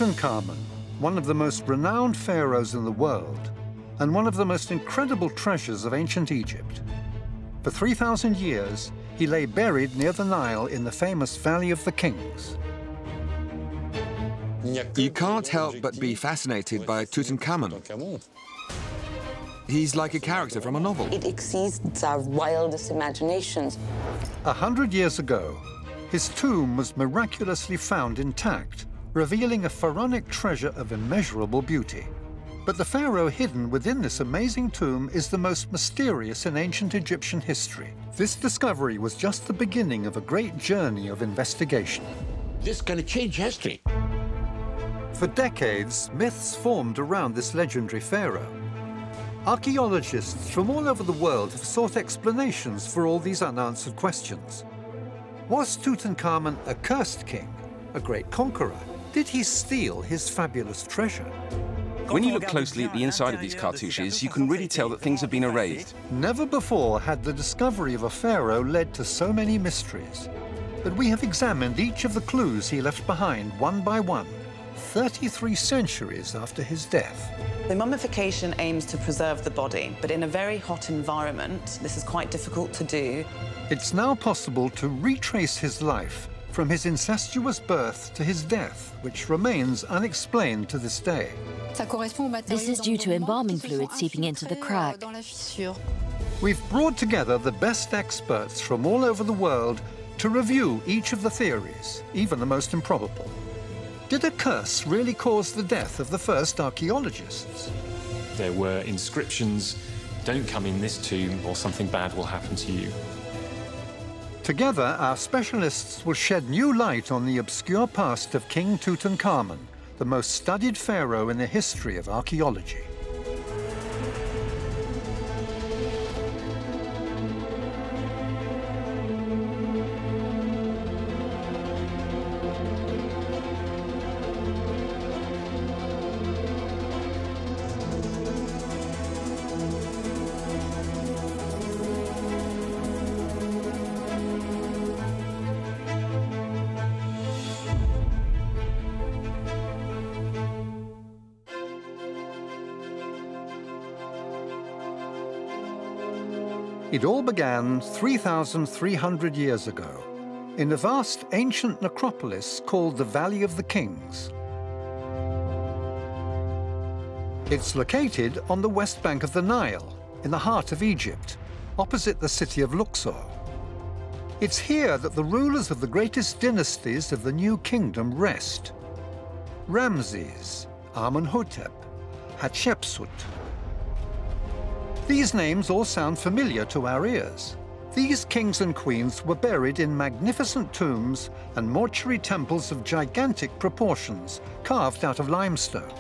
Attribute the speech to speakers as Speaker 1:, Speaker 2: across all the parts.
Speaker 1: Tutankhamun, one of the most renowned pharaohs in the world, and one of the most incredible treasures of ancient Egypt. For 3,000 years, he lay buried near the Nile in the famous Valley of the Kings.
Speaker 2: You can't help but be fascinated by Tutankhamun. He's like a character from a novel.
Speaker 3: It exceeds our wildest imaginations.
Speaker 1: 100 years ago, his tomb was miraculously found intact, revealing a pharaonic treasure of immeasurable beauty. But the pharaoh hidden within this amazing tomb is the most mysterious in ancient Egyptian history. This discovery was just the beginning of a great journey of investigation.
Speaker 4: This is going to change history.
Speaker 1: For decades, myths formed around this legendary pharaoh. Archaeologists from all over the world have sought explanations for all these unanswered questions. Was Tutankhamun a cursed king, a great conqueror? Did he steal his fabulous treasure?
Speaker 5: When you look closely at the inside of these cartouches, you can really tell that things have been erased.
Speaker 1: Never before had the discovery of a pharaoh led to so many mysteries. But we have examined each of the clues he left behind one by one, 33 centuries after his death.
Speaker 6: The mummification aims to preserve the body, but in a very hot environment, this is quite difficult to do.
Speaker 1: It's now possible to retrace his life from his incestuous birth to his death, which remains unexplained to this day.
Speaker 7: This is due to embalming fluid seeping into the crack.
Speaker 1: We've brought together the best experts from all over the world to review each of the theories, even the most improbable. Did a curse really cause the death of the first archaeologists?
Speaker 8: There were inscriptions, "Don't come in this tomb or something bad will happen to you."
Speaker 1: Together, our specialists will shed new light on the obscure past of King Tutankhamun, the most studied pharaoh in the history of archaeology. It all began 3,300 years ago in a vast ancient necropolis called the Valley of the Kings. It's located on the west bank of the Nile, in the heart of Egypt, opposite the city of Luxor. It's here that the rulers of the greatest dynasties of the New Kingdom rest: Ramses, Amenhotep, Hatshepsut. These names all sound familiar to our ears. These kings and queens were buried in magnificent tombs and mortuary temples of gigantic proportions, carved out of limestone.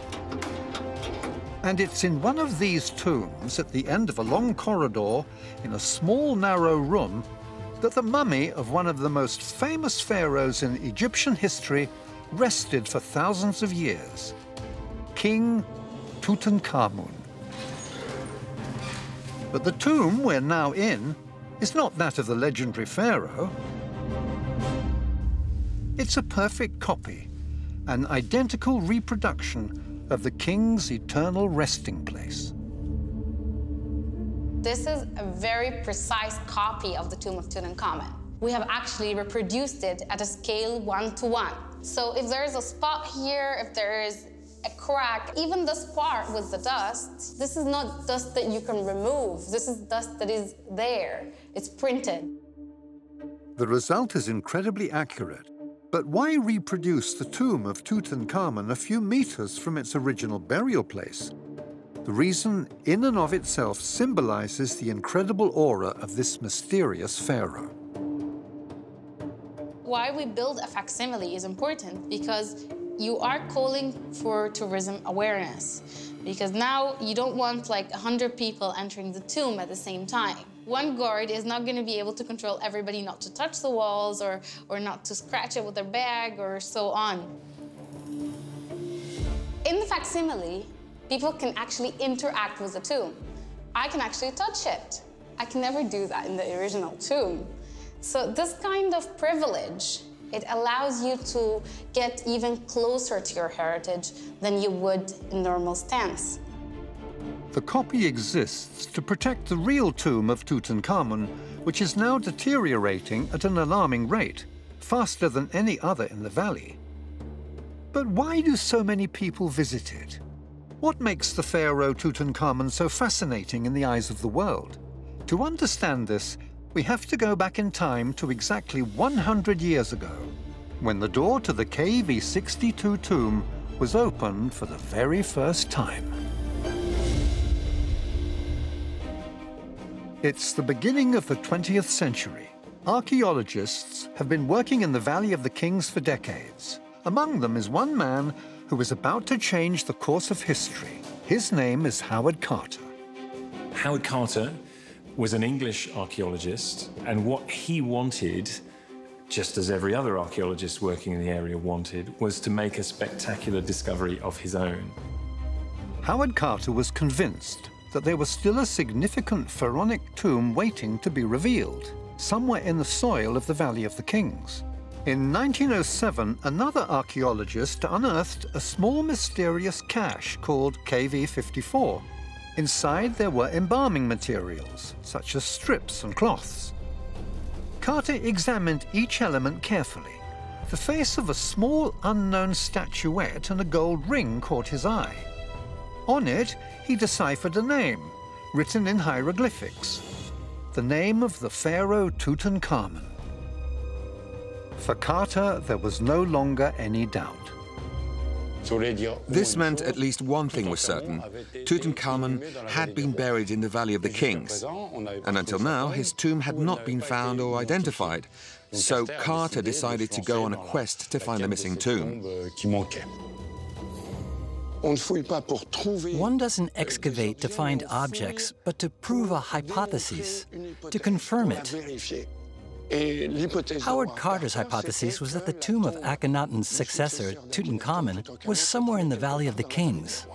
Speaker 1: And it's in one of these tombs, at the end of a long corridor, in a small, narrow room, that the mummy of one of the most famous pharaohs in Egyptian history rested for thousands of years: King Tutankhamun. But the tomb we're now in is not that of the legendary pharaoh. It's a perfect copy, an identical reproduction of the king's eternal resting place.
Speaker 9: This is a very precise copy of the tomb of Tutankhamun. We have actually reproduced it at a scale 1:1. So if there is a spot here, if there is a crack, even this part with the dust, this is not dust that you can remove. This is dust that is there. It's printed.
Speaker 1: The result is incredibly accurate. But why reproduce the tomb of Tutankhamun a few meters from its original burial place? The reason, in and of itself, symbolizes the incredible aura of this mysterious pharaoh.
Speaker 9: Why we build a facsimile is important, because you are calling for tourism awareness, because now you don't want like 100 people entering the tomb at the same time. One guard is not going to be able to control everybody not to touch the walls or not to scratch it with their bag or so on. In the facsimile, people can actually interact with the tomb. I can actually touch it. I can never do that in the original tomb. So this kind of privilege It allows you to get even closer to your heritage than you would in normal stance.
Speaker 1: The copy exists to protect the real tomb of Tutankhamun, which is now deteriorating at an alarming rate, faster than any other in the valley. But why do so many people visit it? What makes the pharaoh Tutankhamun so fascinating in the eyes of the world? To understand this, we have to go back in time to exactly 100 years ago, when the door to the KV62 tomb was opened for the very first time. It's the beginning of the 20th century. Archaeologists have been working in the Valley of the Kings for decades. Among them is one man who is about to change the course of history. His name is Howard Carter.
Speaker 8: Howard Carter was an English archaeologist, and what he wanted, just as every other archaeologist working in the area wanted, was to make a spectacular discovery of his own.
Speaker 1: Howard Carter was convinced that there was still a significant pharaonic tomb waiting to be revealed, somewhere in the soil of the Valley of the Kings. In 1907, another archaeologist unearthed a small mysterious cache called KV54. Inside there were embalming materials, such as strips and cloths. Carter examined each element carefully. The face of a small unknown statuette and a gold ring caught his eye. On it, he deciphered a name, written in hieroglyphics. The name of the pharaoh Tutankhamun. For Carter, there was no longer any doubt.
Speaker 2: This meant at least one thing was certain. Tutankhamun had been buried in the Valley of the Kings, and until now, his tomb had not been found or identified. So Carter decided to go on a quest to find the missing tomb.
Speaker 10: One doesn't excavate to find objects, but to prove a hypothesis, to confirm it. Howard Carter's hypothesis was that the tomb of Akhenaten's successor, Tutankhamun, was somewhere in the Valley of the Kings.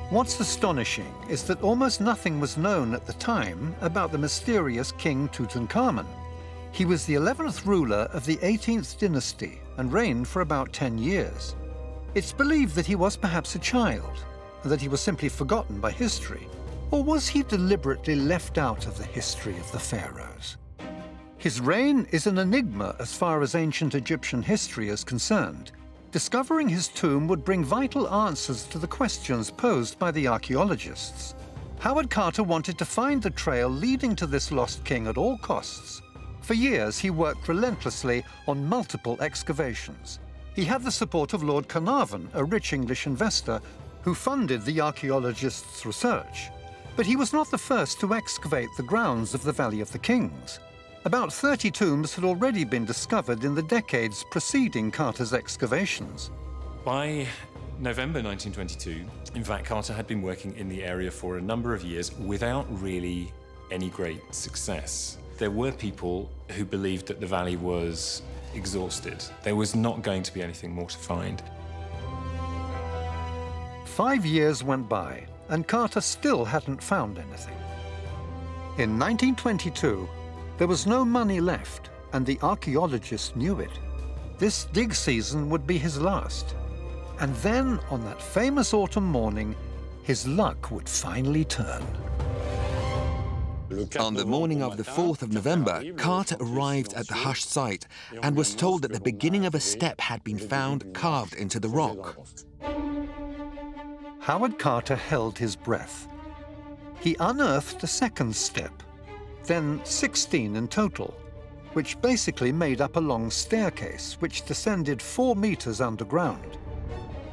Speaker 1: What's astonishing is that almost nothing was known at the time about the mysterious King Tutankhamun. He was the 11th ruler of the 18th dynasty and reigned for about 10 years. It's believed that he was perhaps a child, and that he was simply forgotten by history. Or was he deliberately left out of the history of the pharaohs? His reign is an enigma as far as ancient Egyptian history is concerned. Discovering his tomb would bring vital answers to the questions posed by the archaeologists. Howard Carter wanted to find the trail leading to this lost king at all costs. For years, he worked relentlessly on multiple excavations. He had the support of Lord Carnarvon, a rich English investor, who funded the archaeologists' research. But he was not the first to excavate the grounds of the Valley of the Kings. About 30 tombs had already been discovered in the decades preceding Carter's excavations.
Speaker 8: By November 1922, in fact, Carter had been working in the area for a number of years without really any great success. There were people who believed that the valley was exhausted. There was not going to be anything more to find.
Speaker 1: 5 years went by, and Carter still hadn't found anything. In 1922, there was no money left, and the archaeologists knew it. This dig season would be his last. And then, on that famous autumn morning, his luck would finally turn.
Speaker 2: On the morning of the 4th of November, Carter arrived at the hushed site and was told that the beginning of a step had been found carved into the rock.
Speaker 1: Howard Carter held his breath. He unearthed a second step, then 16 in total, which basically made up a long staircase which descended 4 meters underground.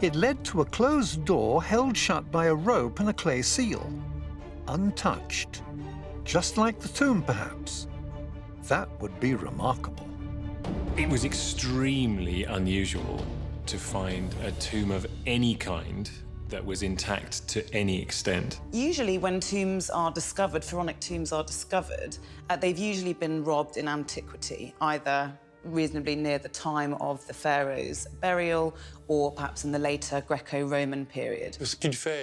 Speaker 1: It led to a closed door held shut by a rope and a clay seal, untouched. Just like the tomb, perhaps. That would be remarkable.
Speaker 8: It was extremely unusual to find a tomb of any kind that was intact to any extent.
Speaker 6: Usually when tombs are discovered, pharaonic tombs are discovered, they've usually been robbed in antiquity, either reasonably near the time of the pharaoh's burial or perhaps in the later Greco-Roman period.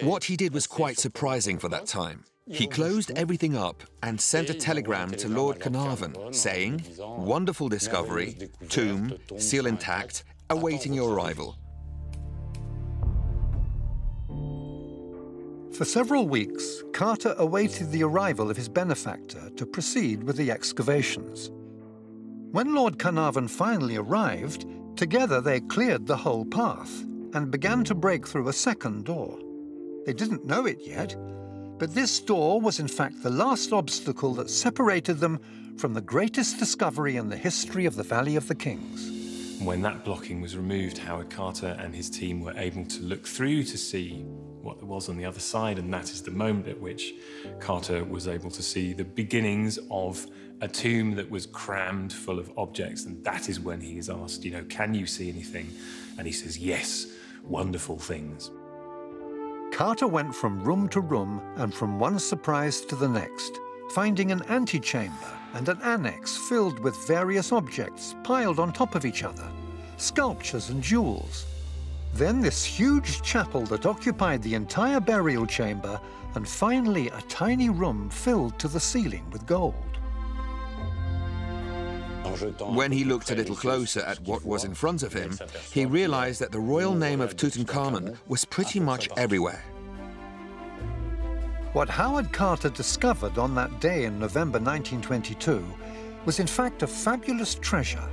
Speaker 2: What he did was quite surprising for that time. He closed everything up and sent a telegram to Lord Carnarvon saying, "Wonderful discovery, tomb, seal intact, awaiting your arrival."
Speaker 1: For several weeks, Carter awaited the arrival of his benefactor to proceed with the excavations. When Lord Carnarvon finally arrived, together they cleared the whole path and began to break through a second door. They didn't know it yet, but this door was in fact the last obstacle that separated them from the greatest discovery in the history of the Valley of the Kings.
Speaker 8: When that blocking was removed, Howard Carter and his team were able to look through to see what there was on the other side, and that is the moment at which Carter was able to see the beginnings of a tomb that was crammed full of objects, and that is when he is asked, you know, can you see anything? And he says, yes, wonderful things.
Speaker 1: Carter went from room to room and from one surprise to the next, finding an antechamber and an annex filled with various objects piled on top of each other, sculptures and jewels. Then this huge chapel that occupied the entire burial chamber, and finally a tiny room filled to the ceiling with gold.
Speaker 2: When he looked a little closer at what was in front of him, he realized that the royal name of Tutankhamun was pretty much everywhere.
Speaker 1: What Howard Carter discovered on that day in November 1922 was in fact a fabulous treasure,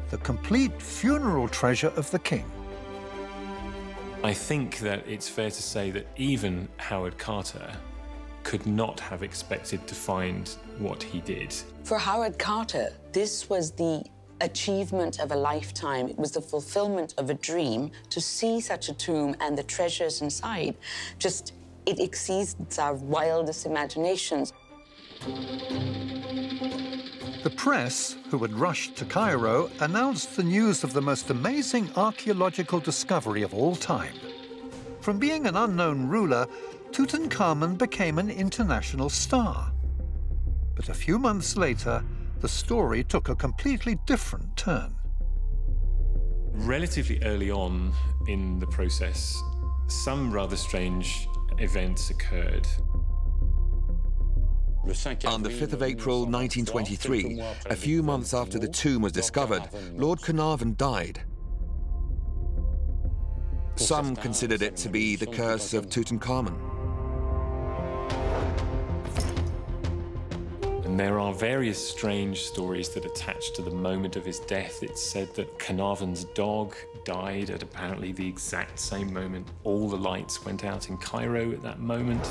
Speaker 1: the complete funeral treasure of the king.
Speaker 8: I think that it's fair to say that even Howard Carter could not have expected to find what he did.
Speaker 3: For Howard Carter, this was the achievement of a lifetime. It was the fulfillment of a dream. To see such a tomb and the treasures inside, just, it exceeds our wildest imaginations.
Speaker 1: The press, who had rushed to Cairo, announced the news of the most amazing archaeological discovery of all time. From being an unknown ruler, Tutankhamun became an international star. But a few months later, the story took a completely different turn.
Speaker 8: Relatively early on in the process, some rather strange events occurred.
Speaker 2: On the 5th of April 1923, a few months after the tomb was discovered, Lord Carnarvon died. Some considered it to be the curse of Tutankhamun.
Speaker 8: And there are various strange stories that attach to the moment of his death. It's said that Carnarvon's dog died at apparently the exact same moment. All the lights went out in Cairo at that moment.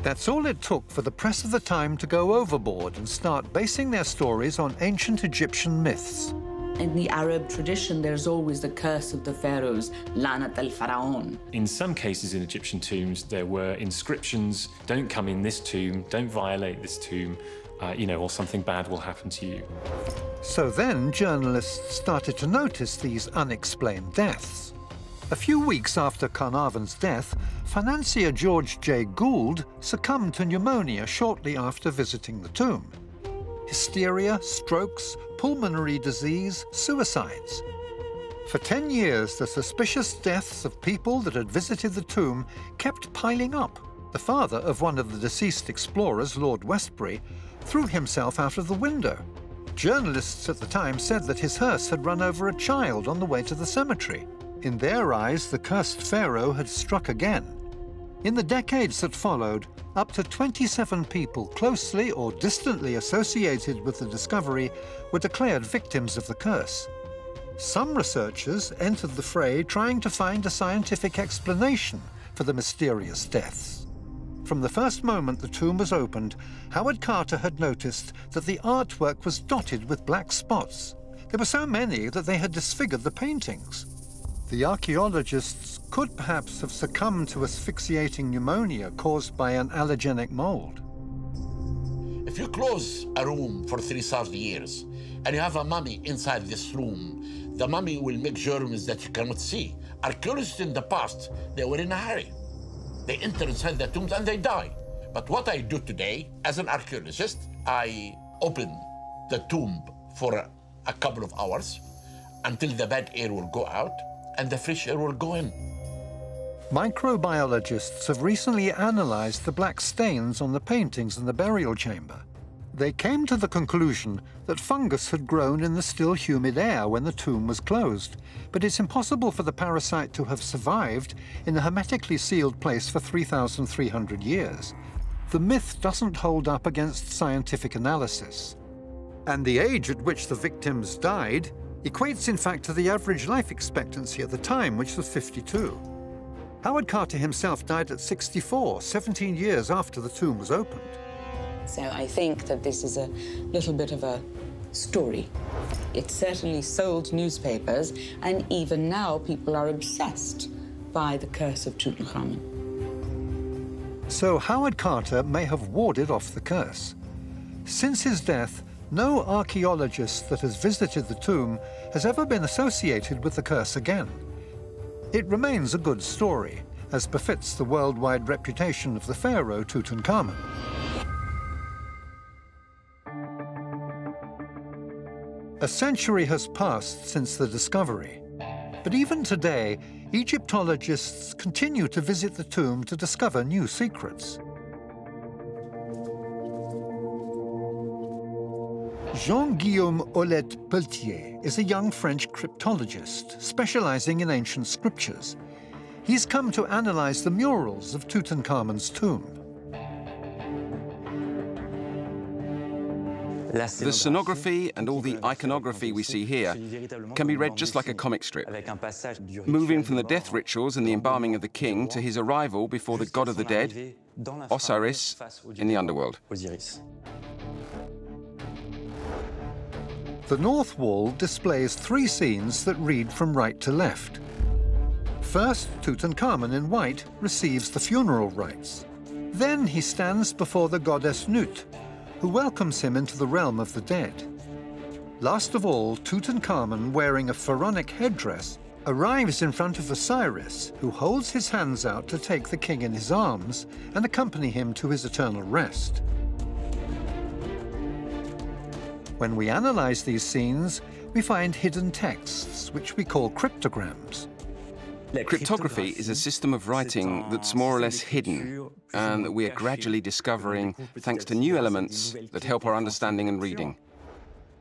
Speaker 1: That's all it took for the press of the time to go overboard and start basing their stories on ancient Egyptian myths.
Speaker 11: In the Arab tradition, there's always the curse of the pharaohs, Lanat al-Pharaon.
Speaker 8: In some cases in Egyptian tombs, there were inscriptions, don't come in this tomb, don't violate this tomb, you know, or something bad will happen to you.
Speaker 1: So then journalists started to notice these unexplained deaths. A few weeks after Carnarvon's death, financier George J. Gould succumbed to pneumonia shortly after visiting the tomb. Hysteria, strokes, pulmonary disease, suicides. For 10 years, the suspicious deaths of people that had visited the tomb kept piling up. The father of one of the deceased explorers, Lord Westbury, threw himself out of the window. Journalists at the time said that his hearse had run over a child on the way to the cemetery. In their eyes, the cursed pharaoh had struck again. In the decades that followed, up to 27 people closely or distantly associated with the discovery were declared victims of the curse. Some researchers entered the fray trying to find a scientific explanation for the mysterious deaths. From the first moment the tomb was opened, Howard Carter had noticed that the artwork was dotted with black spots. There were so many that they had disfigured the paintings. The archaeologists could perhaps have succumbed to asphyxiating pneumonia caused by an allergenic mold.
Speaker 4: If you close a room for 3,000 years and you have a mummy inside this room, the mummy will make germs that you cannot see. Archaeologists in the past, they were in a hurry. They enter inside the tombs and they die. But what I do today, as an archaeologist, I open the tomb for a couple of hours until the bad air will go out and the fresh air will go in.
Speaker 1: Microbiologists have recently analyzed the black stains on the paintings in the burial chamber. They came to the conclusion that fungus had grown in the still humid air when the tomb was closed, but it's impossible for the parasite to have survived in a hermetically sealed place for 3,300 years. The myth doesn't hold up against scientific analysis. And the age at which the victims died equates in fact to the average life expectancy at the time, which was 52. Howard Carter himself died at 64, 17 years after the tomb was opened.
Speaker 3: So I think that this is a little bit of a story. It certainly sold newspapers, and even now people are obsessed by the curse of Tutankhamun.
Speaker 1: So Howard Carter may have warded off the curse. Since his death, no archaeologist that has visited the tomb has ever been associated with the curse again. It remains a good story, as befits the worldwide reputation of the pharaoh Tutankhamun. A century has passed since the discovery, but even today, Egyptologists continue to visit the tomb to discover new secrets. Jean-Guillaume Aulet-Pelletier is a young French cryptologist specializing in ancient scriptures. He's come to analyze the murals of Tutankhamun's tomb.
Speaker 5: The scenography and all the iconography we see here can be read just like a comic strip, moving from the death rituals and the embalming of the king to his arrival before the god of the dead, Osiris, in the underworld.
Speaker 1: The north wall displays 3 scenes that read from right to left. First, Tutankhamun in white receives the funeral rites. Then he stands before the goddess Nut, who welcomes him into the realm of the dead. Last of all, Tutankhamun, wearing a pharaonic headdress, arrives in front of Osiris, who holds his hands out to take the king in his arms and accompany him to his eternal rest. When we analyze these scenes, we find hidden texts, which we call cryptograms.
Speaker 5: Cryptography is a system of writing that's more or less hidden, and that we are gradually discovering thanks to new elements that help our understanding and reading.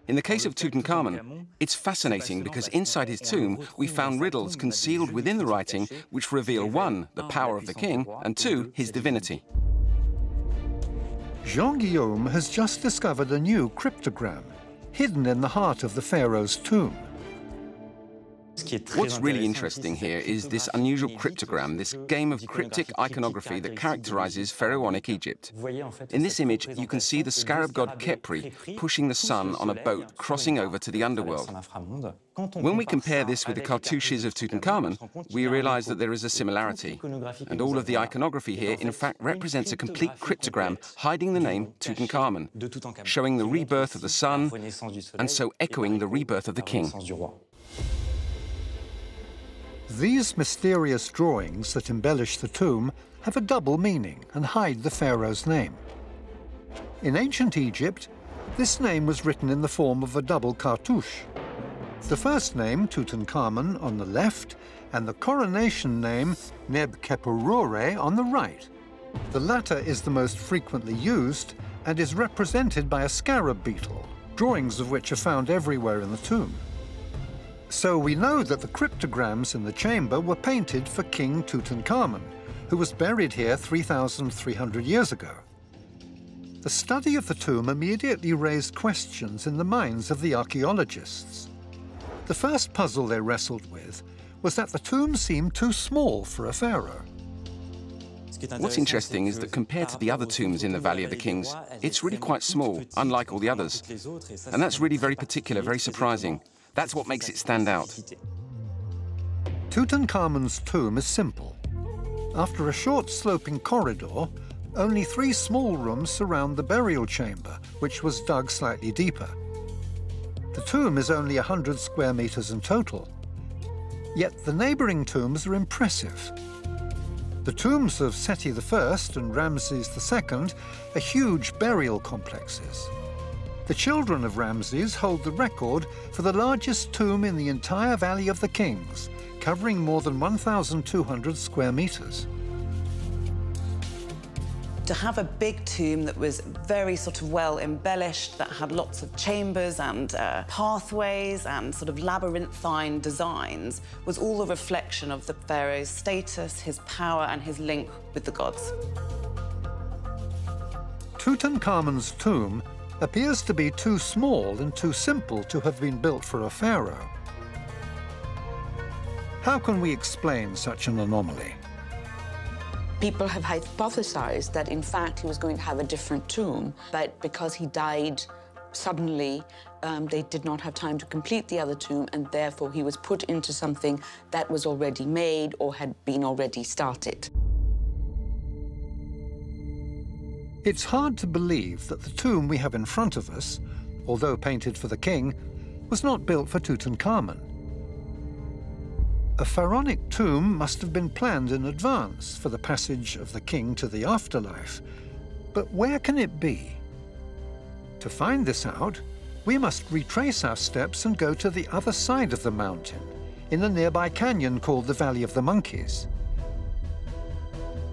Speaker 5: In the case of Tutankhamun, it's fascinating because inside his tomb we found riddles concealed within the writing which reveal 1, the power of the king, and 2, his divinity.
Speaker 1: Jean-Guillaume has just discovered a new cryptogram, hidden in the heart of the pharaoh's tomb.
Speaker 5: What's really interesting here is this unusual cryptogram, this game of cryptic iconography that characterizes pharaonic Egypt. In this image, you can see the scarab god Khepri pushing the sun on a boat crossing over to the underworld. When we compare this with the cartouches of Tutankhamun, we realize that there is a similarity. And all of the iconography here, in fact, represents a complete cryptogram hiding the name Tutankhamun, showing the rebirth of the sun, and so echoing the rebirth of the king.
Speaker 1: These mysterious drawings that embellish the tomb have a double meaning and hide the pharaoh's name. In ancient Egypt, this name was written in the form of a double cartouche. The first name, Tutankhamun, on the left, and the coronation name, Neb-Kheperure, on the right. The latter is the most frequently used and is represented by a scarab beetle, drawings of which are found everywhere in the tomb. So we know that the cryptograms in the chamber were painted for King Tutankhamun, who was buried here 3,300 years ago. The study of the tomb immediately raised questions in the minds of the archaeologists. The first puzzle they wrestled with was that the tomb seemed too small for a pharaoh.
Speaker 5: What's interesting is that compared to the other tombs in the Valley of the Kings, it's really quite small, unlike all the others. And that's really very particular, very surprising. That's what makes it stand out.
Speaker 1: Tutankhamun's tomb is simple. After a short sloping corridor, only 3 small rooms surround the burial chamber, which was dug slightly deeper. The tomb is only 100 square meters in total. Yet the neighboring tombs are impressive. The tombs of Seti I and Ramses II are huge burial complexes. The children of Ramses hold the record for the largest tomb in the entire Valley of the Kings, covering more than 1,200 square meters.
Speaker 6: To have a big tomb that was very sort of well embellished, that had lots of chambers and pathways and sort of labyrinthine designs, was all a reflection of the pharaoh's status, his power and his link with the gods.
Speaker 1: Tutankhamun's tomb appears to be too small and too simple to have been built for a pharaoh. How can we explain such an anomaly?
Speaker 3: People have hypothesized that, in fact, he was going to have a different tomb, but because he died suddenly, they did not have time to complete the other tomb, and therefore he was put into something that was already made or had been already started.
Speaker 1: It's hard to believe that the tomb we have in front of us, although painted for the king, was not built for Tutankhamun. A pharaonic tomb must have been planned in advance for the passage of the king to the afterlife. But where can it be? To find this out, we must retrace our steps and go to the other side of the mountain, in a nearby canyon called the Valley of the Monkeys.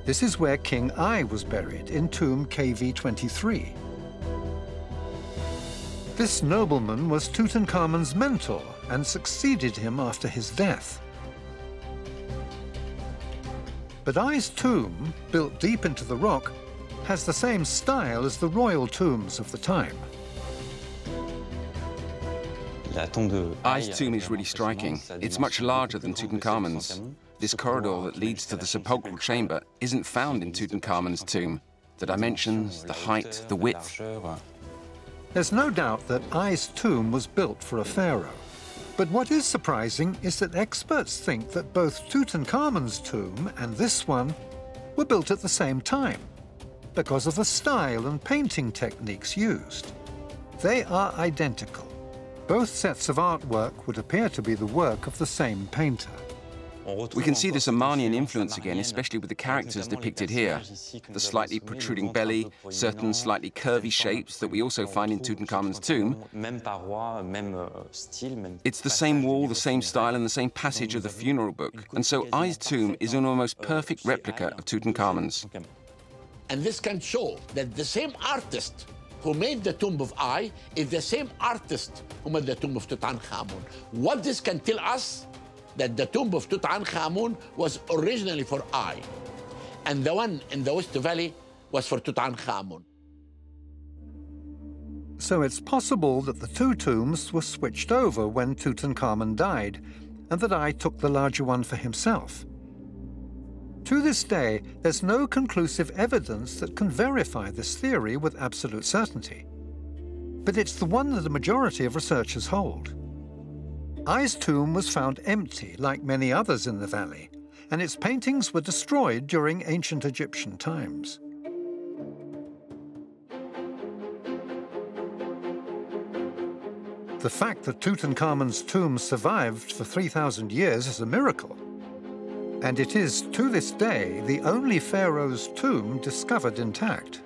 Speaker 1: This is where King I was buried, in tomb KV23. This nobleman was Tutankhamun's mentor and succeeded him after his death. But I's tomb, built deep into the rock, has the same style as the royal tombs of the time.
Speaker 5: I's tomb is really striking. It's much larger than Tutankhamun's. This corridor that leads to the sepulchral chamber isn't found in Tutankhamun's tomb. The dimensions, the height, the width.
Speaker 1: There's no doubt that I's tomb was built for a pharaoh. But what is surprising is that experts think that both Tutankhamun's tomb and this one were built at the same time, because of the style and painting techniques used. They are identical. Both sets of artwork would appear to be the work of the same painter.
Speaker 5: We can see this Omanian influence again, especially with the characters depicted here. The slightly protruding belly, certain slightly curvy shapes that we also find in Tutankhamun's tomb. It's the same wall, the same style, and the same passage of the funeral book. And so I's tomb is an almost perfect replica of Tutankhamun's.
Speaker 4: And this can show that the same artist who made the tomb of I is the same artist who made the tomb of Tutankhamun. What this can tell us? That the tomb of Tutankhamun was originally for I, and the one in the West Valley was for Tutankhamun.
Speaker 1: So it's possible that the two tombs were switched over when Tutankhamun died, and that I took the larger one for himself. To this day, there's no conclusive evidence that can verify this theory with absolute certainty. But it's the one that the majority of researchers hold. I's tomb was found empty, like many others in the valley, and its paintings were destroyed during ancient Egyptian times. The fact that Tutankhamun's tomb survived for 3,000 years is a miracle. And it is, to this day, the only pharaoh's tomb discovered intact.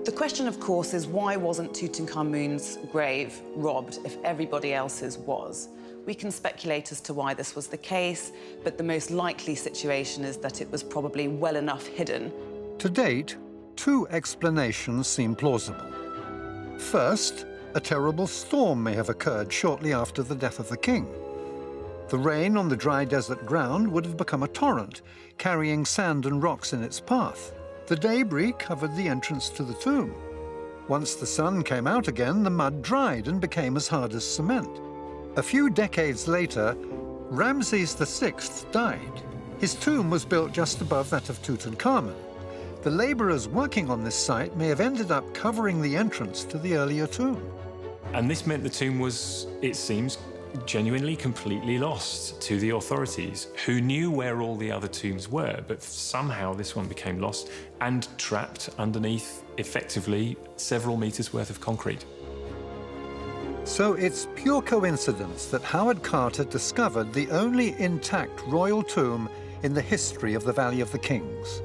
Speaker 6: The question, of course, is why wasn't Tutankhamun's grave robbed if everybody else's was? We can speculate as to why this was the case, but the most likely situation is that it was probably well enough hidden.
Speaker 1: To date, two explanations seem plausible. First, a terrible storm may have occurred shortly after the death of the king. The rain on the dry desert ground would have become a torrent, carrying sand and rocks in its path. The debris covered the entrance to the tomb. Once the sun came out again, the mud dried and became as hard as cement. A few decades later, Ramses VI died. His tomb was built just above that of Tutankhamun. The laborers working on this site may have ended up covering the entrance to the earlier tomb.
Speaker 8: And this meant the tomb was, it seems, genuinely completely lost to the authorities, who knew where all the other tombs were, but somehow this one became lost and trapped underneath, effectively, several meters worth of concrete.
Speaker 1: So it's pure coincidence that Howard Carter discovered the only intact royal tomb in the history of the Valley of the Kings,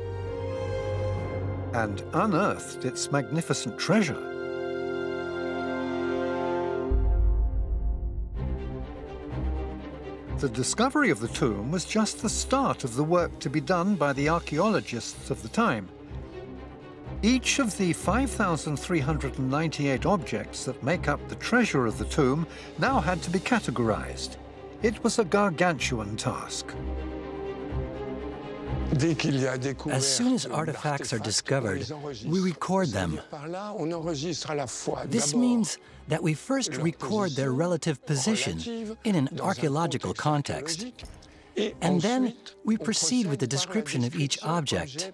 Speaker 1: and unearthed its magnificent treasure. The discovery of the tomb was just the start of the work to be done by the archaeologists of the time. Each of the 5,398 objects that make up the treasure of the tomb now had to be categorized. It was a gargantuan task.
Speaker 10: As soon as artifacts are discovered, we record them. This means that we first record their relative position in an archaeological context, and then we proceed with the description of each object.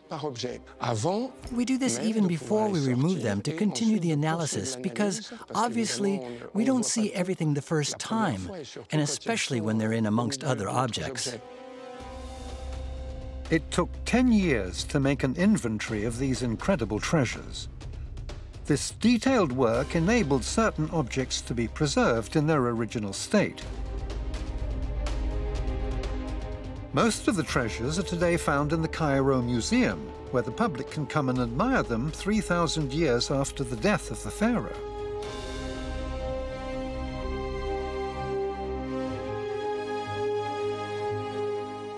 Speaker 10: We do this even before we remove them to continue the analysis because, obviously, we don't see everything the first time, and especially when they're in amongst other objects.
Speaker 1: It took 10 years to make an inventory of these incredible treasures. This detailed work enabled certain objects to be preserved in their original state. Most of the treasures are today found in the Cairo Museum, where the public can come and admire them 3,000 years after the death of the pharaoh.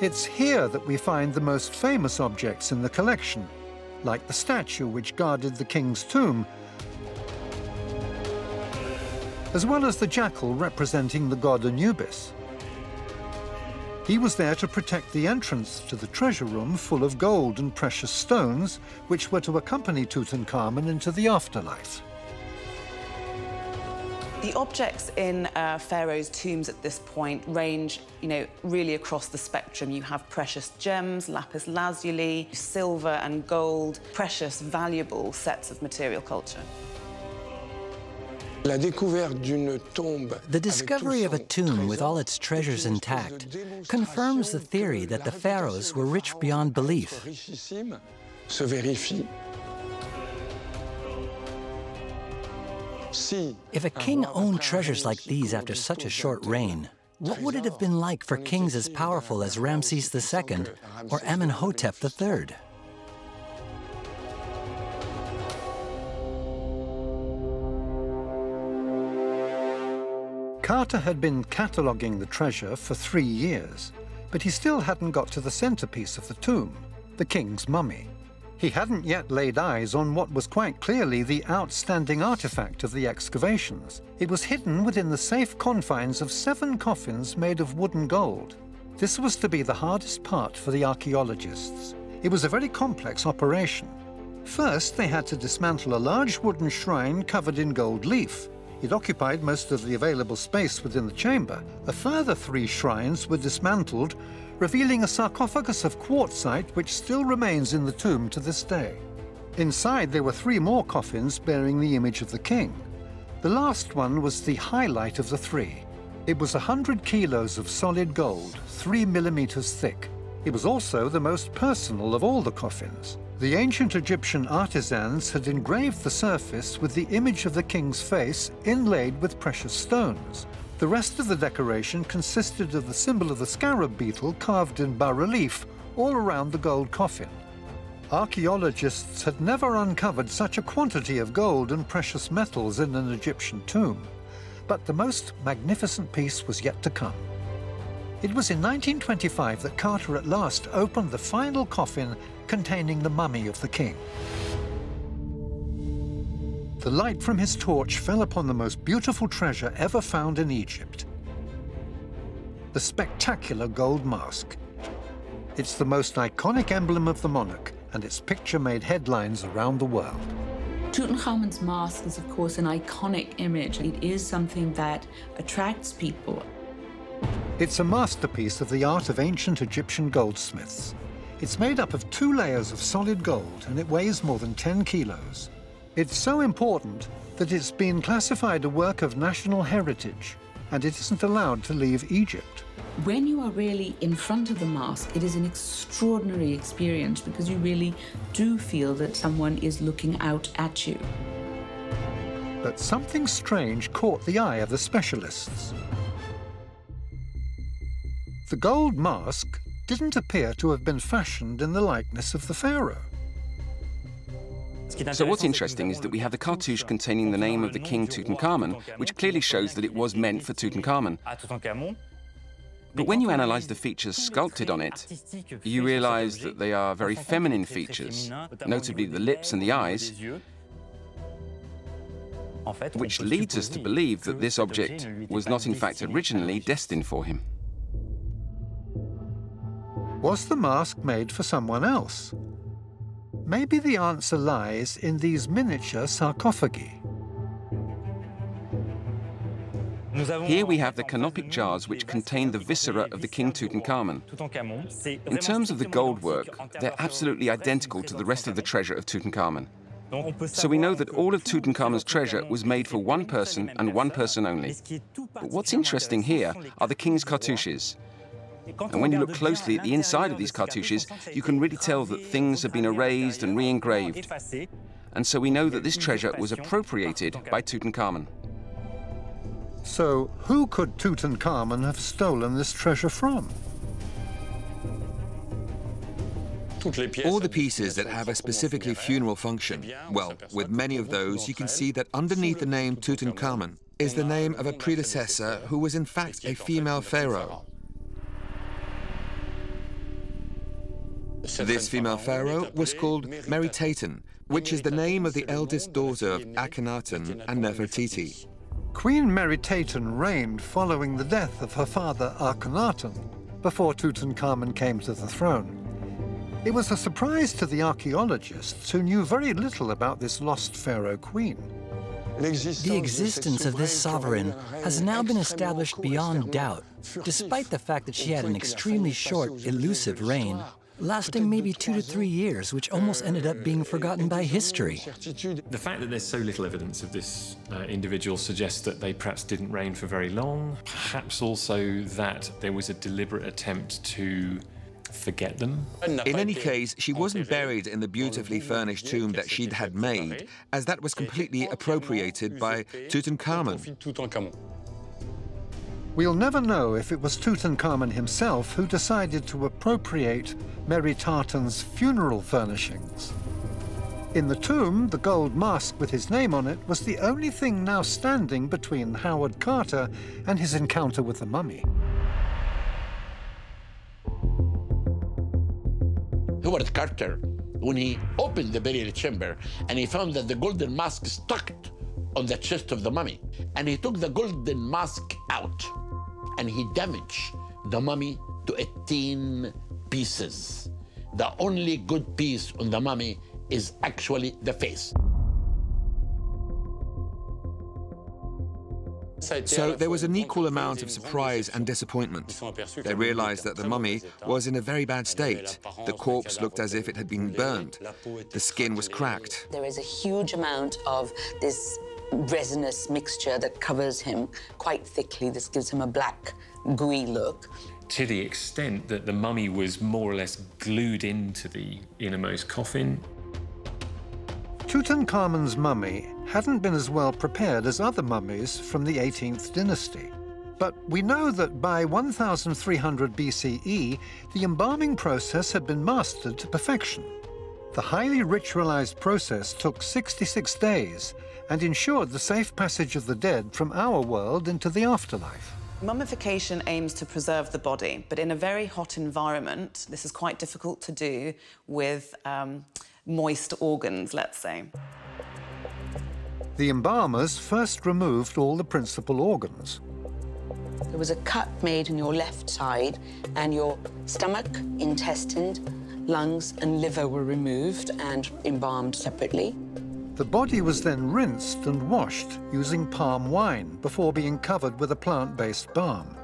Speaker 1: It's here that we find the most famous objects in the collection, like the statue which guarded the king's tomb, as well as the jackal representing the god Anubis. He was there to protect the entrance to the treasure room full of gold and precious stones, which were to accompany Tutankhamun into the afterlife.
Speaker 6: The objects in pharaohs' tombs at this point range, really across the spectrum. You have precious gems, lapis lazuli, silver and gold, precious, valuable sets of material culture.
Speaker 10: The discovery of a tomb with all its treasures intact confirms the theory that the pharaohs were rich beyond belief. If a king owned treasures like these after such a short reign, what would it have been like for kings as powerful as Ramses II or Amenhotep III?
Speaker 1: Carter had been cataloguing the treasure for 3 years, but he still hadn't got to the centerpiece of the tomb, the king's mummy. He hadn't yet laid eyes on what was quite clearly the outstanding artifact of the excavations. It was hidden within the safe confines of 7 coffins made of wood and gold. This was to be the hardest part for the archaeologists. It was a very complex operation. First, they had to dismantle a large wooden shrine covered in gold leaf. It occupied most of the available space within the chamber. A further 3 shrines were dismantled, revealing a sarcophagus of quartzite which still remains in the tomb to this day. Inside there were 3 more coffins bearing the image of the king. The last one was the highlight of the 3. It was 100 kilos of solid gold, 3 millimeters thick. It was also the most personal of all the coffins. The ancient Egyptian artisans had engraved the surface with the image of the king's face inlaid with precious stones. The rest of the decoration consisted of the symbol of the scarab beetle carved in bas-relief all around the gold coffin. Archaeologists had never uncovered such a quantity of gold and precious metals in an Egyptian tomb. But the most magnificent piece was yet to come. It was in 1925 that Carter at last opened the final coffin containing the mummy of the king. The light from his torch fell upon the most beautiful treasure ever found in Egypt. The spectacular gold mask. It's the most iconic emblem of the monarch, and its picture made headlines around the world.
Speaker 11: Tutankhamun's mask is, of course, an iconic image. It is something that attracts people.
Speaker 1: It's a masterpiece of the art of ancient Egyptian goldsmiths. It's made up of 2 layers of solid gold, and it weighs more than 10 kilos. It's so important that it's been classified a work of national heritage, and it isn't allowed to leave Egypt.
Speaker 11: When you are really in front of the mask, it is an extraordinary experience because you really do feel that someone is looking out at you.
Speaker 1: But something strange caught the eye of the specialists. The gold mask didn't appear to have been fashioned in the likeness of the pharaoh.
Speaker 5: So what's interesting is that we have the cartouche containing the name of the king Tutankhamun, which clearly shows that it was meant for Tutankhamun. But when you analyze the features sculpted on it, you realize that they are very feminine features, notably the lips and the eyes, which leads us to believe that this object was not in fact originally destined for him.
Speaker 1: Was the mask made for someone else? Maybe the answer lies in these miniature sarcophagi.
Speaker 5: Here we have the canopic jars which contain the viscera of the King Tutankhamun. In terms of the gold work, they're absolutely identical to the rest of the treasure of Tutankhamun. So we know that all of Tutankhamun's treasure was made for one person and one person only. But what's interesting here are the king's cartouches. And when you look closely at the inside of these cartouches, you can really tell that things have been erased and re-engraved. And so we know that this treasure was appropriated by Tutankhamun.
Speaker 1: So who could Tutankhamun have stolen this treasure from?
Speaker 2: All the pieces that have a specifically funeral function, well, with many of those, you can see that underneath the name Tutankhamun is the name of a predecessor who was in fact a female pharaoh. This female pharaoh was called Meritaten, which is the name of the eldest daughter of Akhenaten and Nefertiti.
Speaker 1: Queen Meritaten reigned following the death of her father Akhenaten, before Tutankhamun came to the throne. It was a surprise to the archaeologists, who knew very little about this lost pharaoh queen.
Speaker 10: The existence of this sovereign has now been established beyond doubt, despite the fact that she had an extremely short, elusive reign, lasting maybe 2 to 3 years, which almost ended up being forgotten by history.
Speaker 8: The fact that there's so little evidence of this individual suggests that they perhaps didn't reign for very long, perhaps also that there was a deliberate attempt to forget them.
Speaker 2: In any case, she wasn't buried in the beautifully furnished tomb that she'd had made, as that was completely appropriated by Tutankhamun.
Speaker 1: We'll never know if it was Tutankhamun himself who decided to appropriate Meritaten's funeral furnishings. In the tomb, the gold mask with his name on it was the only thing now standing between Howard Carter and his encounter with the mummy.
Speaker 4: Howard Carter, when he opened the burial chamber and he found that the golden mask stuck on the chest of the mummy, and he took the golden mask out and he damaged the mummy to 18 pieces. The only good piece on the mummy is actually the face.
Speaker 2: So there was an equal amount of surprise and disappointment. They realized that the mummy was in a very bad state. The corpse looked as if it had been burned. The skin was cracked.
Speaker 3: There is a huge amount of this resinous mixture that covers him quite thickly. This gives him a black, gooey look.
Speaker 8: To the extent that the mummy was more or less glued into the innermost coffin.
Speaker 1: Tutankhamun's mummy hadn't been as well prepared as other mummies from the 18th dynasty. But we know that by 1300 BCE, the embalming process had been mastered to perfection. The highly ritualized process took 66 days and ensured the safe passage of the dead from our world into the afterlife.
Speaker 6: Mummification aims to preserve the body, but in a very hot environment, this is quite difficult to do with moist organs, let's say.
Speaker 1: The embalmers first removed all the principal organs.
Speaker 3: There was a cut made in your left side, and your stomach, intestine, lungs, and liver were removed and embalmed separately.
Speaker 1: The body was then rinsed and washed using palm wine before being covered with a plant-based balm.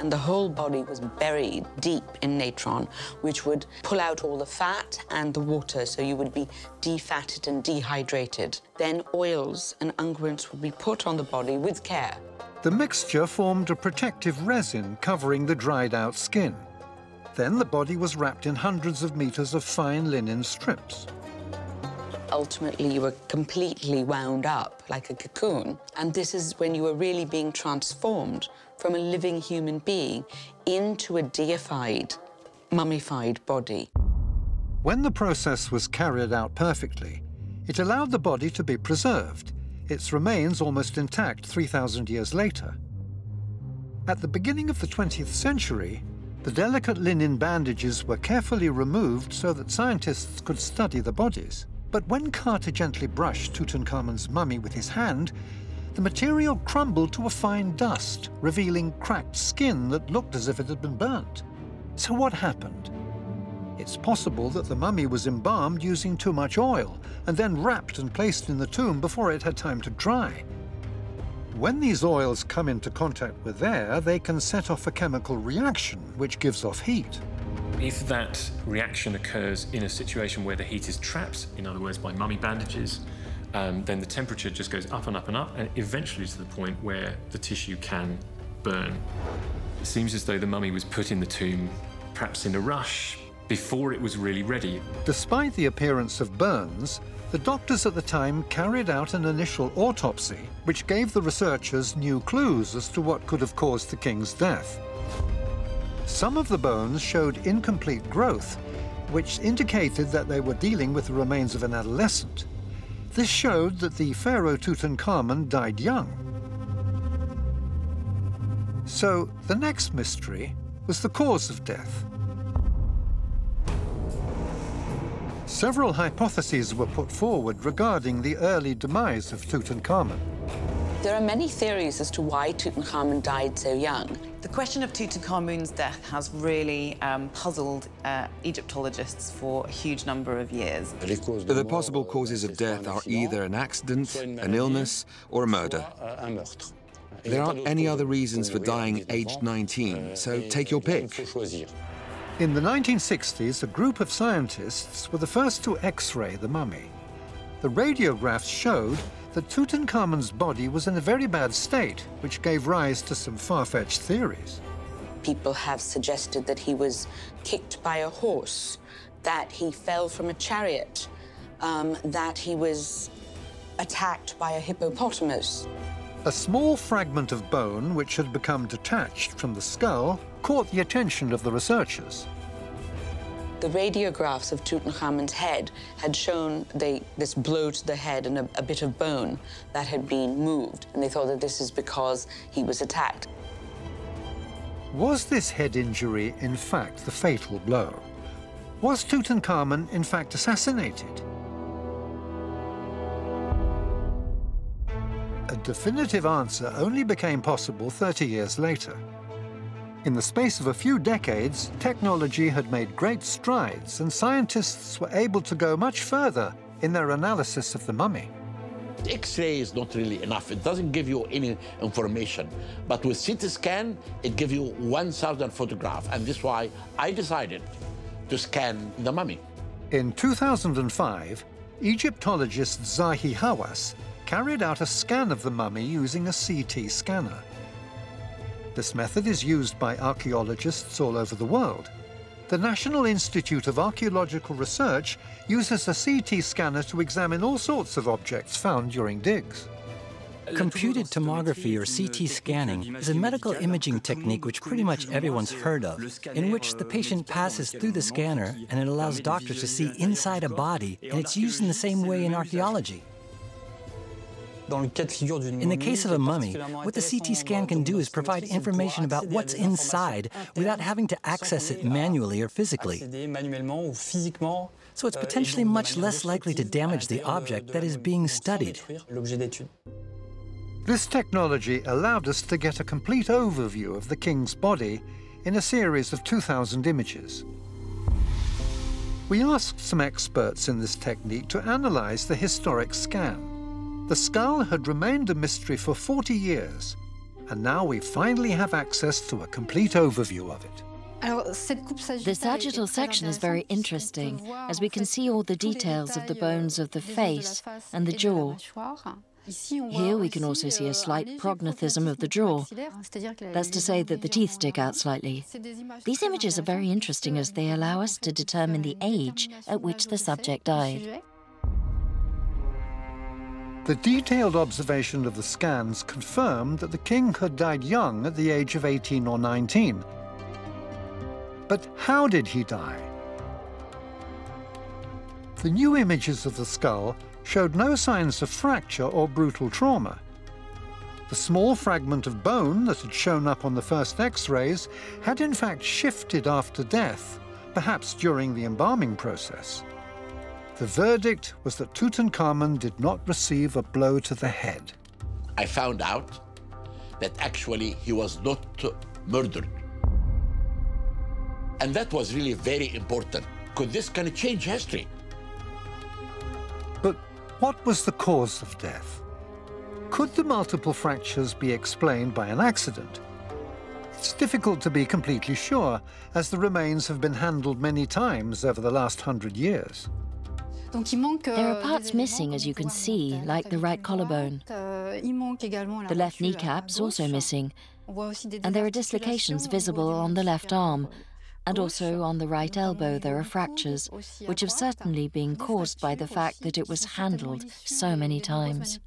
Speaker 3: And the whole body was buried deep in natron, which would pull out all the fat and the water, so you would be defatted and dehydrated. Then oils and unguents would be put on the body with care.
Speaker 1: The mixture formed a protective resin covering the dried-out skin. Then the body was wrapped in hundreds of meters of fine linen strips.
Speaker 3: Ultimately, you were completely wound up like a cocoon. And this is when you were really being transformed from a living human being into a deified, mummified body.
Speaker 1: When the process was carried out perfectly, it allowed the body to be preserved, its remains almost intact 3,000 years later. At the beginning of the 20th century, the delicate linen bandages were carefully removed so that scientists could study the bodies. But when Carter gently brushed Tutankhamun's mummy with his hand, the material crumbled to a fine dust, revealing cracked skin that looked as if it had been burnt. So what happened? It's possible that the mummy was embalmed using too much oil and then wrapped and placed in the tomb before it had time to dry. When these oils come into contact with air, they can set off a chemical reaction, which gives off heat.
Speaker 8: If that reaction occurs in a situation where the heat is trapped, in other words, by mummy bandages, then the temperature just goes up and up and up, and eventually to the point where the tissue can burn. It seems as though the mummy was put in the tomb, perhaps in a rush, before it was really ready.
Speaker 1: Despite the appearance of burns, the doctors at the time carried out an initial autopsy, which gave the researchers new clues as to what could have caused the king's death. Some of the bones showed incomplete growth, which indicated that they were dealing with the remains of an adolescent. This showed that the pharaoh Tutankhamun died young. So the next mystery was the cause of death. Several hypotheses were put forward regarding the early demise of Tutankhamun.
Speaker 3: There are many theories as to why Tutankhamun died so young.
Speaker 6: The question of Tutankhamun's death has really puzzled Egyptologists for a huge number of years.
Speaker 2: The possible causes of death are either an accident, an illness, or a murder. There aren't any other reasons for dying aged 19, so take your pick.
Speaker 1: In the 1960s, a group of scientists were the first to X-ray the mummy. The radiographs showed that Tutankhamun's body was in a very bad state, which gave rise to some far-fetched theories.
Speaker 3: People have suggested that he was kicked by a horse, that he fell from a chariot, that he was attacked by a hippopotamus.
Speaker 1: A small fragment of bone, which had become detached from the skull, caught the attention of the researchers.
Speaker 3: The radiographs of Tutankhamun's head had shown this blow to the head and a bit of bone that had been moved, and they thought that this is because he was attacked.
Speaker 1: Was this head injury, in fact, the fatal blow? Was Tutankhamun, in fact, assassinated? A definitive answer only became possible 30 years later. In the space of a few decades, technology had made great strides, and scientists were able to go much further in their analysis of the mummy.
Speaker 4: X-ray is not really enough. It doesn't give you any information. But with CT scan, it gives you 1,000 photographs, and this is why I decided to scan the mummy.
Speaker 1: In 2005, Egyptologist Zahi Hawass carried out a scan of the mummy using a CT scanner. This method is used by archaeologists all over the world. The National Institute of Archaeological Research uses a CT scanner to examine all sorts of objects found during digs.
Speaker 10: Computed tomography, or CT scanning, is a medical imaging technique which pretty much everyone's heard of, in which the patient passes through the scanner and it allows doctors to see inside a body, and it's used in the same way in archaeology. In the case of a mummy, what the CT scan can do is provide information about what's inside without having to access it manually or physically. So it's potentially much less likely to damage the object that is being studied.
Speaker 1: This technology allowed us to get a complete overview of the king's body in a series of 2,000 images. We asked some experts in this technique to analyze the historic scan. The skull had remained a mystery for 40 years, and now we finally have access to a complete overview of it.
Speaker 7: The sagittal section is very interesting, as we can see all the details of the bones of the face and the jaw. Here we can also see a slight prognathism of the jaw. That's to say that the teeth stick out slightly. These images are very interesting as they allow us to determine the age at which the subject died.
Speaker 1: The detailed observation of the scans confirmed that the king had died young at the age of 18 or 19. But how did he die? The new images of the skull showed no signs of fracture or brutal trauma. The small fragment of bone that had shown up on the first X-rays had in fact shifted after death, perhaps during the embalming process. The verdict was that Tutankhamun did not receive a blow to the head.
Speaker 4: I found out that actually he was not murdered. And that was really very important, because this can change history.
Speaker 1: But what was the cause of death? Could the multiple fractures be explained by an accident? It's difficult to be completely sure, as the remains have been handled many times over the last 100 years.
Speaker 7: There are parts missing, as you can see, like the right collarbone. The left kneecap's also missing, and there are dislocations visible on the left arm, and also on the right elbow there are fractures, which have certainly been caused by the fact that it was handled so many times.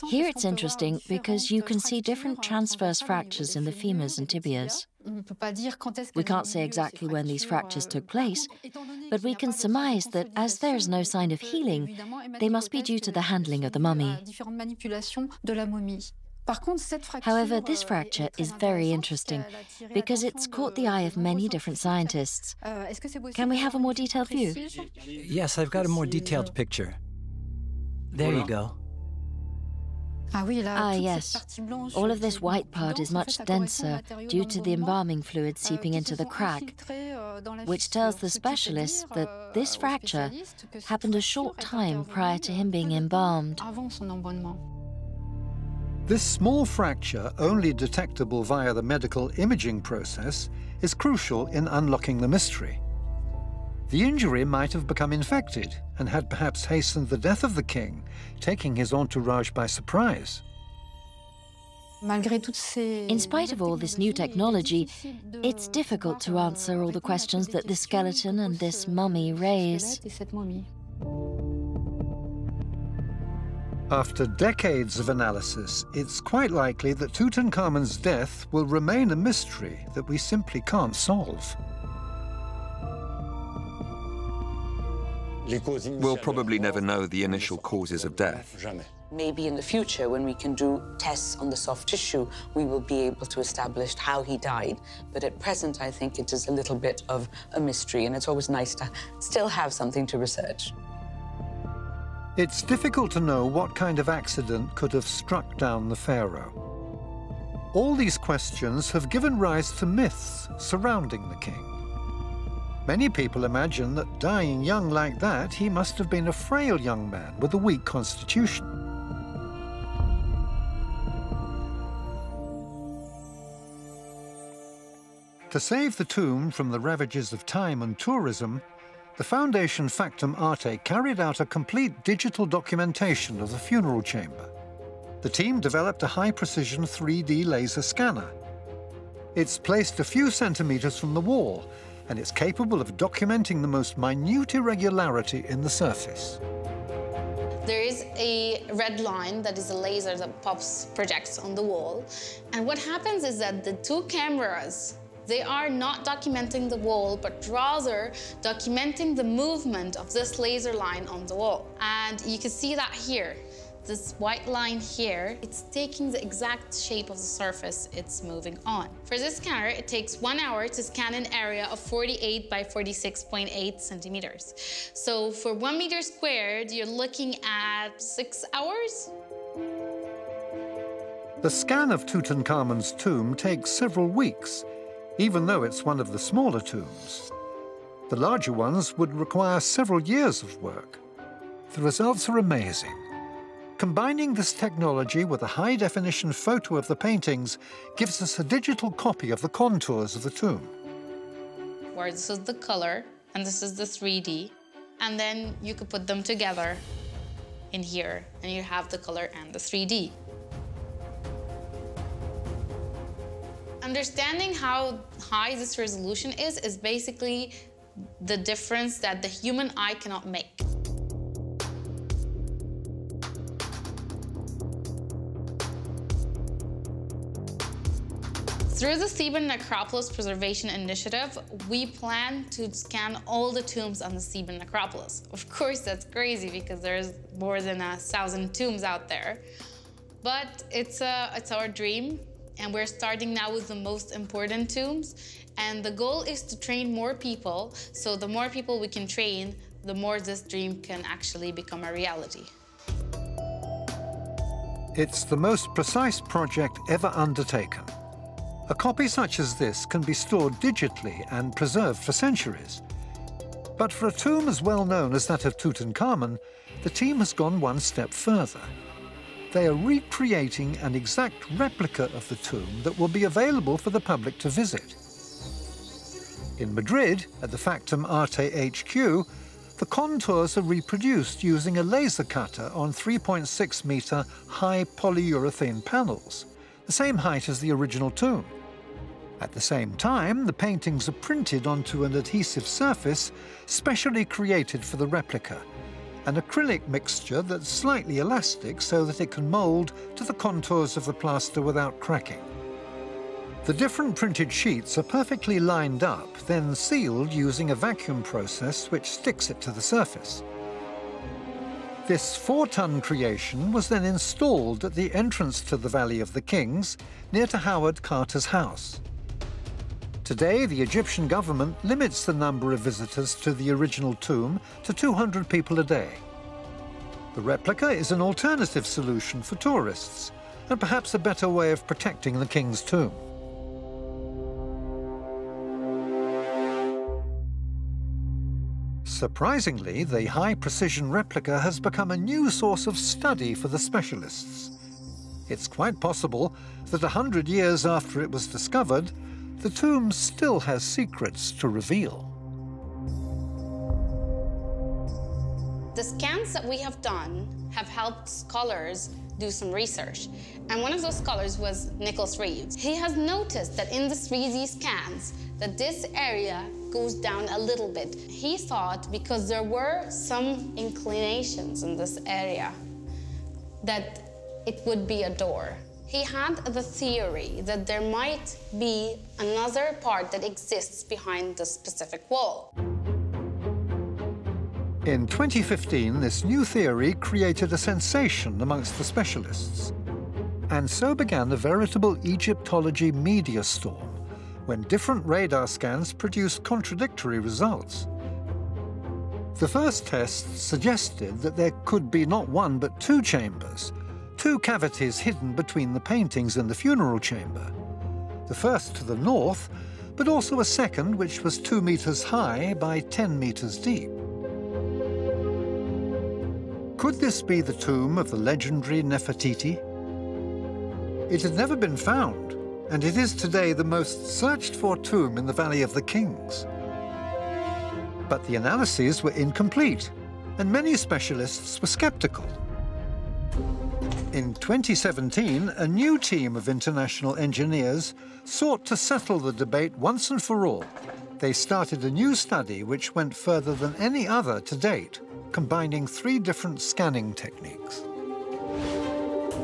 Speaker 7: Here it's interesting because you can see different transverse fractures in the femurs and tibias. We can't say exactly when these fractures took place, but we can surmise that as there is no sign of healing, they must be due to the handling of the mummy. However, this fracture is very interesting because it's caught the eye of many different scientists. Can we have a more detailed view?
Speaker 10: Yes, I've got a more detailed picture. There you go.
Speaker 7: Ah, yes. All of this white part is much denser due to the embalming fluid seeping into the crack, which tells the specialist that this fracture happened a short time prior to him being embalmed.
Speaker 1: This small fracture, only detectable via the medical imaging process, is crucial in unlocking the mystery. The injury might have become infected and had perhaps hastened the death of the king, taking his entourage by surprise.
Speaker 7: In spite of all this new technology, it's difficult to answer all the questions that this skeleton and this mummy raise.
Speaker 1: After decades of analysis, it's quite likely that Tutankhamun's death will remain a mystery that we simply can't solve.
Speaker 2: We'll probably never know the initial causes of death.
Speaker 3: Maybe in the future, when we can do tests on the soft tissue, we will be able to establish how he died. But at present, I think it is a little bit of a mystery, and it's always nice to still have something to research.
Speaker 1: It's difficult to know what kind of accident could have struck down the pharaoh. All these questions have given rise to myths surrounding the king. Many people imagine that dying young like that, he must have been a frail young man with a weak constitution. To save the tomb from the ravages of time and tourism, the Foundation Factum Arte carried out a complete digital documentation of the funeral chamber. The team developed a high-precision 3D laser scanner. It's placed a few centimeters from the wall, and it's capable of documenting the most minute irregularity in the surface.
Speaker 9: There is a red line that is a laser that projects on the wall. And what happens is that the two cameras, they are not documenting the wall, but rather documenting the movement of this laser line on the wall. And you can see that here. This white line here, it's taking the exact shape of the surface it's moving on. For this scanner, it takes 1 hour to scan an area of 48 by 46.8 centimeters. So for 1 meter squared, you're looking at 6 hours.
Speaker 1: The scan of Tutankhamun's tomb takes several weeks, even though it's one of the smaller tombs. The larger ones would require several years of work. The results are amazing. Combining this technology with a high-definition photo of the paintings gives us a digital copy of the contours of the tomb.
Speaker 9: Where this is the color, and this is the 3D. And then you could put them together in here, and you have the color and the 3D. Understanding how high this resolution is basically the difference that the human eye cannot make. Through the Theban Necropolis Preservation Initiative, we plan to scan all the tombs on the Theban Necropolis. Of course, that's crazy because there's more than 1,000 tombs out there. But it's our dream, and we're starting now with the most important tombs. And the goal is to train more people, so the more people we can train, the more this dream can actually become a reality.
Speaker 1: It's the most precise project ever undertaken. A copy such as this can be stored digitally and preserved for centuries. But for a tomb as well known as that of Tutankhamun, the team has gone one step further. They are recreating an exact replica of the tomb that will be available for the public to visit. In Madrid, at the Factum Arte HQ, the contours are reproduced using a laser cutter on 3.6-meter high polyurethane panels, the same height as the original tomb. At the same time, the paintings are printed onto an adhesive surface specially created for the replica, an acrylic mixture that's slightly elastic so that it can mold to the contours of the plaster without cracking. The different printed sheets are perfectly lined up, then sealed using a vacuum process which sticks it to the surface. This 4-ton creation was then installed at the entrance to the Valley of the Kings, near to Howard Carter's house. Today, the Egyptian government limits the number of visitors to the original tomb to 200 people a day. The replica is an alternative solution for tourists, and perhaps a better way of protecting the king's tomb. Surprisingly, the high-precision replica has become a new source of study for the specialists. It's quite possible that 100 years after it was discovered, the tomb still has secrets to reveal.
Speaker 9: The scans that we have done have helped scholars do some research. And one of those scholars was Nicholas Reeves. He has noticed that in the 3D scans, that this area goes down a little bit. He thought, because there were some inclinations in this area, that it would be a door. He had the theory that there might be another part that exists behind the specific wall.
Speaker 1: In 2015, this new theory created a sensation amongst the specialists. And so began a veritable Egyptology media storm, when different radar scans produced contradictory results. The first tests suggested that there could be not one but 2 chambers, 2 cavities hidden between the paintings and the funeral chamber. The first to the north, but also a second which was 2 meters high by 10 meters deep. Could this be the tomb of the legendary Nefertiti? It had never been found, and it is today the most searched-for tomb in the Valley of the Kings. But the analyses were incomplete, and many specialists were skeptical. In 2017, a new team of international engineers sought to settle the debate once and for all. They started a new study which went further than any other to date, combining 3 different scanning techniques.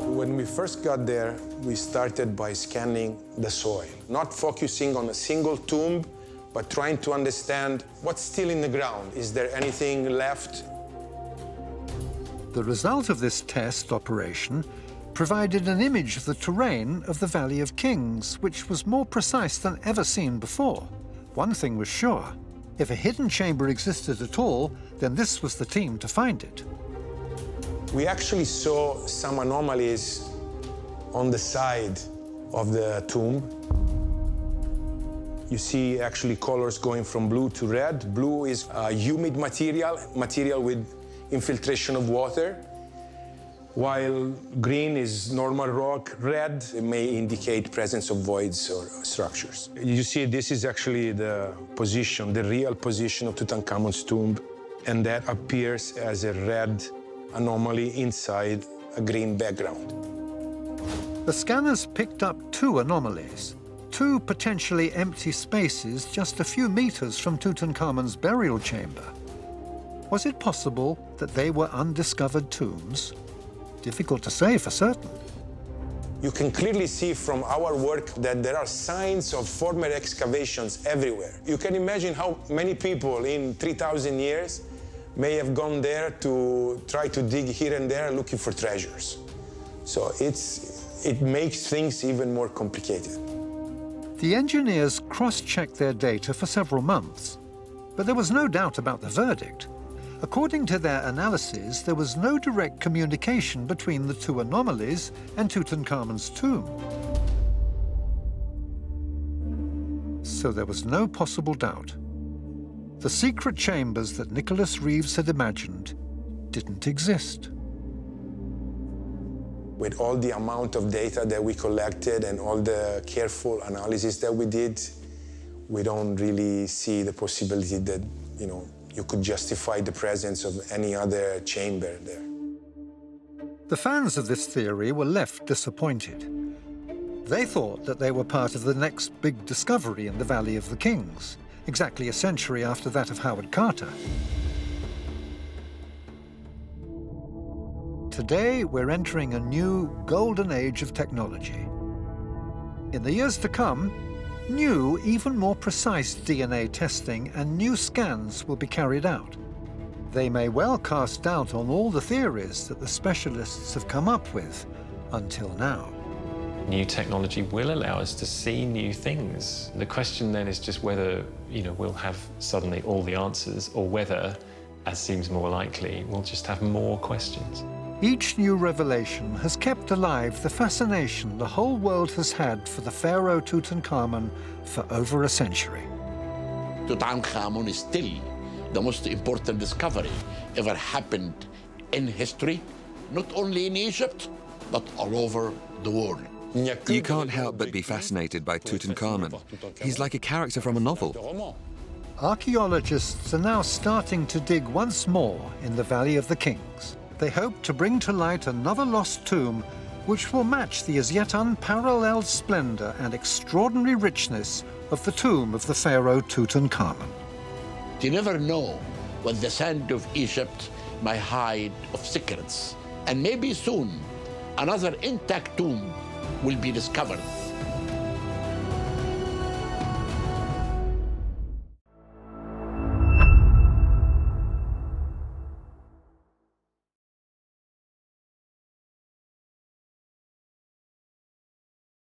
Speaker 12: When we first got there, we started by scanning the soil, not focusing on a single tomb, but trying to understand what's still in the ground. Is there anything left?
Speaker 1: The result of this test operation provided an image of the terrain of the Valley of Kings, which was more precise than ever seen before. One thing was sure: if a hidden chamber existed at all, then this was the team to find it.
Speaker 12: We actually saw some anomalies on the side of the tomb. You see actually colors going from blue to red. Blue is a humid material with infiltration of water, while green is normal rock. Red may indicate presence of voids or structures. You see, this is actually the position, the real position of Tutankhamun's tomb, and that appears as a red anomaly inside a green background.
Speaker 1: The scanners picked up 2 anomalies, 2 potentially empty spaces just a few meters from Tutankhamun's burial chamber. Was it possible that they were undiscovered tombs? Difficult to say for certain.
Speaker 12: You can clearly see from our work that there are signs of former excavations everywhere. You can imagine how many people in 3,000 years may have gone there to try to dig here and there looking for treasures. So it makes things even more complicated.
Speaker 1: The engineers cross-checked their data for several months, but there was no doubt about the verdict. According to their analyses, there was no direct communication between the two anomalies and Tutankhamun's tomb. So there was no possible doubt. The secret chambers that Nicholas Reeves had imagined didn't exist.
Speaker 12: With all the amount of data that we collected and all the careful analysis that we did, we don't really see the possibility that, you could justify the presence of any other chamber there.
Speaker 1: The fans of this theory were left disappointed. They thought that they were part of the next big discovery in the Valley of the Kings, exactly a century after that of Howard Carter. Today, we're entering a new golden age of technology. In the years to come, new, even more precise DNA testing and new scans will be carried out. They may well cast doubt on all the theories that the specialists have come up with until now.
Speaker 8: New technology will allow us to see new things. The question then is just whether, we'll have suddenly all the answers, or whether, as seems more likely, we'll just have more questions.
Speaker 1: Each new revelation has kept alive the fascination the whole world has had for the pharaoh Tutankhamun for over a century.
Speaker 4: Tutankhamun is still the most important discovery ever happened in history, not only in Egypt, but all over the world.
Speaker 2: You can't help but be fascinated by Tutankhamun. He's like a character from a novel.
Speaker 1: Archaeologists are now starting to dig once more in the Valley of the Kings. They hope to bring to light another lost tomb which will match the as yet unparalleled splendor and extraordinary richness of the tomb of the pharaoh Tutankhamun.
Speaker 4: You never know what the sand of Egypt may hide of secrets. And maybe soon, another intact tomb will be discovered.